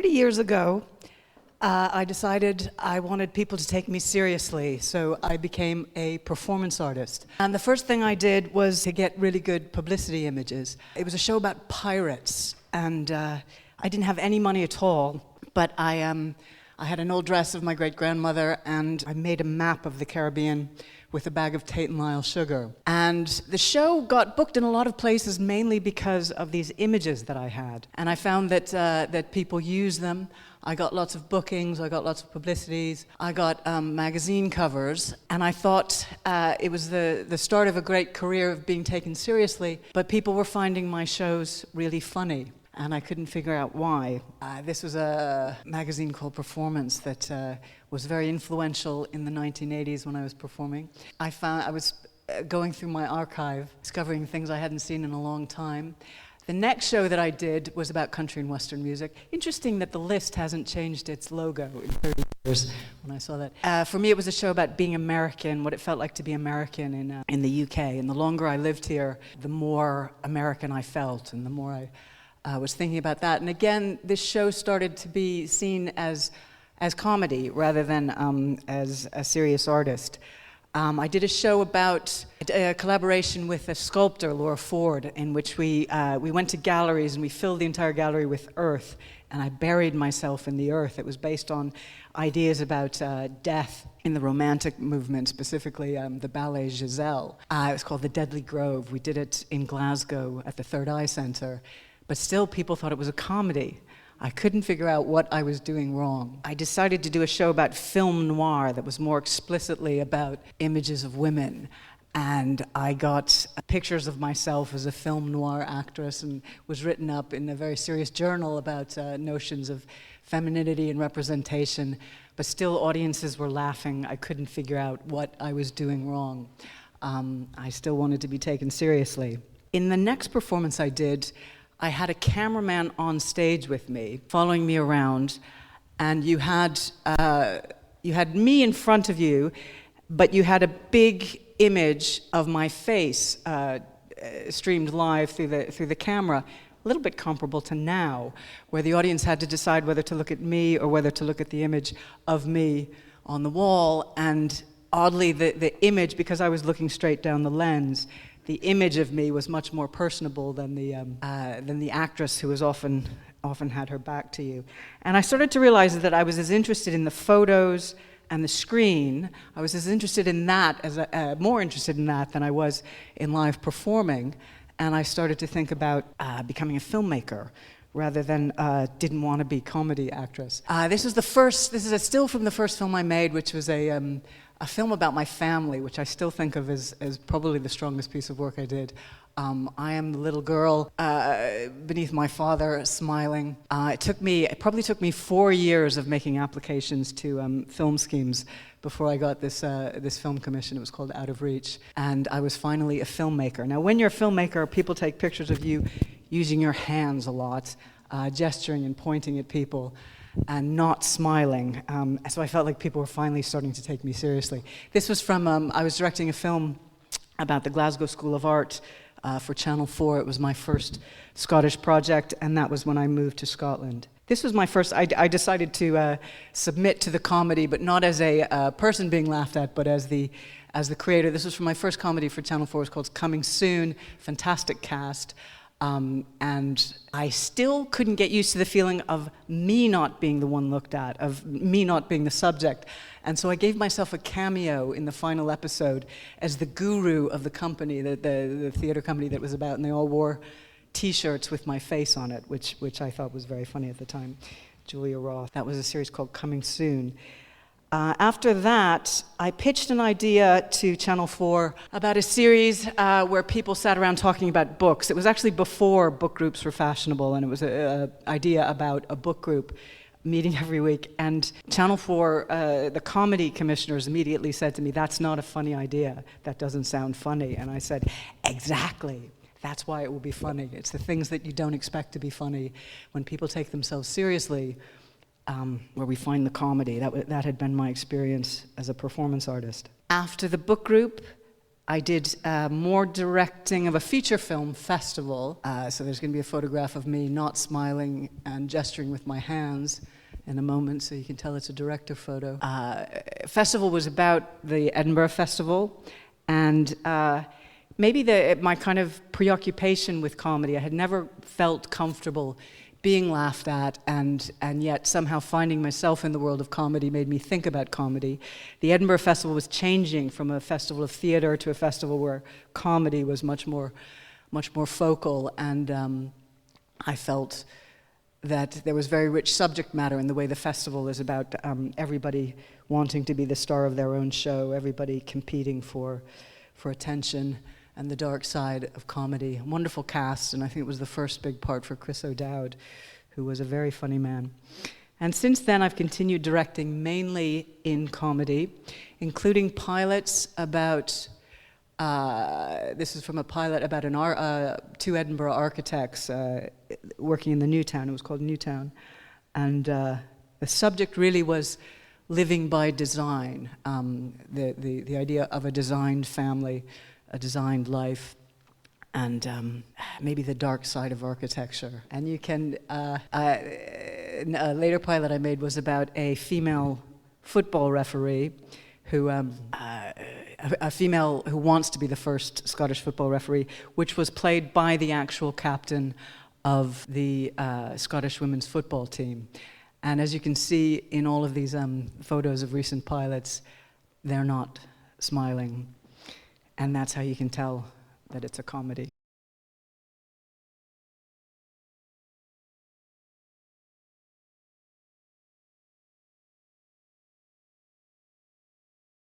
30 years ago, I decided I wanted people to take me seriously, so I became a performance artist. And the first thing I did was to get really good publicity images. It was a show about pirates, and I didn't have any money at all, but I had an old dress of my great-grandmother, and I made a map of the Caribbean with a bag of Tate & Lyle sugar. And the show got booked in a lot of places mainly because of these images that I had. And I found that people use them. I got lots of bookings, I got lots of publicities, I got magazine covers, and I thought it was the start of a great career of being taken seriously, but people were finding my shows really funny. And I couldn't figure out why. This was a magazine called Performance that was very influential in the 1980s when I was performing. I was going through my archive, discovering things I hadn't seen in a long time. The next show that I did was about country and western music. Interesting that the list hasn't changed its logo in 30 years when I saw that. For me, it was a show about being American, what it felt like to be American in the UK. And the longer I lived here, the more American I felt, and the more I was thinking about that. And again, this show started to be seen as comedy rather than as a serious artist. I did a show about a collaboration with a sculptor, Laura Ford, in which we went to galleries and we filled the entire gallery with earth, and I buried myself in the earth. It was based on ideas about death in the Romantic movement, specifically the ballet Giselle. It was called The Deadly Grove. We did it in Glasgow at the Third Eye Centre. But still, people thought it was a comedy. I couldn't figure out what I was doing wrong. I decided to do a show about film noir that was more explicitly about images of women. And I got pictures of myself as a film noir actress and was written up in a very serious journal about notions of femininity and representation. But still, audiences were laughing. I couldn't figure out what I was doing wrong. I still wanted to be taken seriously. In the next performance I did, I had a cameraman on stage with me, following me around, and you had me in front of you, but you had a big image of my face streamed live through the camera, a little bit comparable to now, where the audience had to decide whether to look at me or whether to look at the image of me on the wall. And oddly, the image, because I was looking straight down the lens, the image of me was much more personable than the actress who was often had her back to you. And I started to realize that I was as interested in the photos and the screen. I was as interested in that, more interested in that than I was in live performing. And I started to think about becoming a filmmaker rather than didn't want to be comedy actress. This is a still from the first film I made, which was a film about my family, which I still think of as probably the strongest piece of work I did. I am the little girl beneath my father, smiling. It probably took me 4 years of making applications to film schemes before I got this film commission. It was called Out of Reach, and I was finally a filmmaker. Now, when you're a filmmaker, people take pictures of you using your hands a lot, gesturing and pointing at people, and not smiling. So I felt like people were finally starting to take me seriously. This was from, I was directing a film about the Glasgow School of Art for Channel 4. It was my first Scottish project, and that was when I moved to Scotland. This was my first, I decided to submit to the comedy, but not as a person being laughed at, but as the creator. This was from my first comedy for Channel 4. It was called Coming Soon, fantastic cast. And I still couldn't get used to the feeling of me not being the one looked at, of me not being the subject. And so I gave myself a cameo in the final episode as the guru of the company, the theater company that it was about, and they all wore T-shirts with my face on it, which I thought was very funny at the time. Julia Roth. That was a series called Coming Soon. After that, I pitched an idea to Channel 4 about a series where people sat around talking about books. It was actually before book groups were fashionable, and it was an idea about a book group meeting every week. And Channel 4, the comedy commissioners immediately said to me, "That's not a funny idea. That doesn't sound funny." And I said, "Exactly. That's why it will be funny. It's the things that you don't expect to be funny when people take themselves seriously. Where we find the comedy." That had been my experience as a performance artist. After the book group, I did more directing of a feature film festival. So there's going to be a photograph of me not smiling and gesturing with my hands in a moment, so you can tell it's a director photo. Festival was about the Edinburgh Festival, and maybe my kind of preoccupation with comedy. I had never felt comfortable being laughed at, and yet somehow finding myself in the world of comedy made me think about comedy. The Edinburgh Festival was changing from a festival of theatre to a festival where comedy was much more focal, and I felt that there was very rich subject matter in the way the festival is about everybody wanting to be the star of their own show, everybody competing for attention, and the dark side of comedy. A wonderful cast, and I think it was the first big part for Chris O'Dowd, who was a very funny man. And since then, I've continued directing mainly in comedy, including pilots about, this is from a pilot about two Edinburgh architects working in the Newtown. It was called Newtown. And the subject really was living by design, the idea of a designed family, a designed life, and maybe the dark side of architecture. And you can, a later pilot I made was about a female football referee who, a female who wants to be the first Scottish football referee, which was played by the actual captain of the Scottish women's football team. And as you can see in all of these photos of recent pilots, they're not smiling. And that's how you can tell that it's a comedy.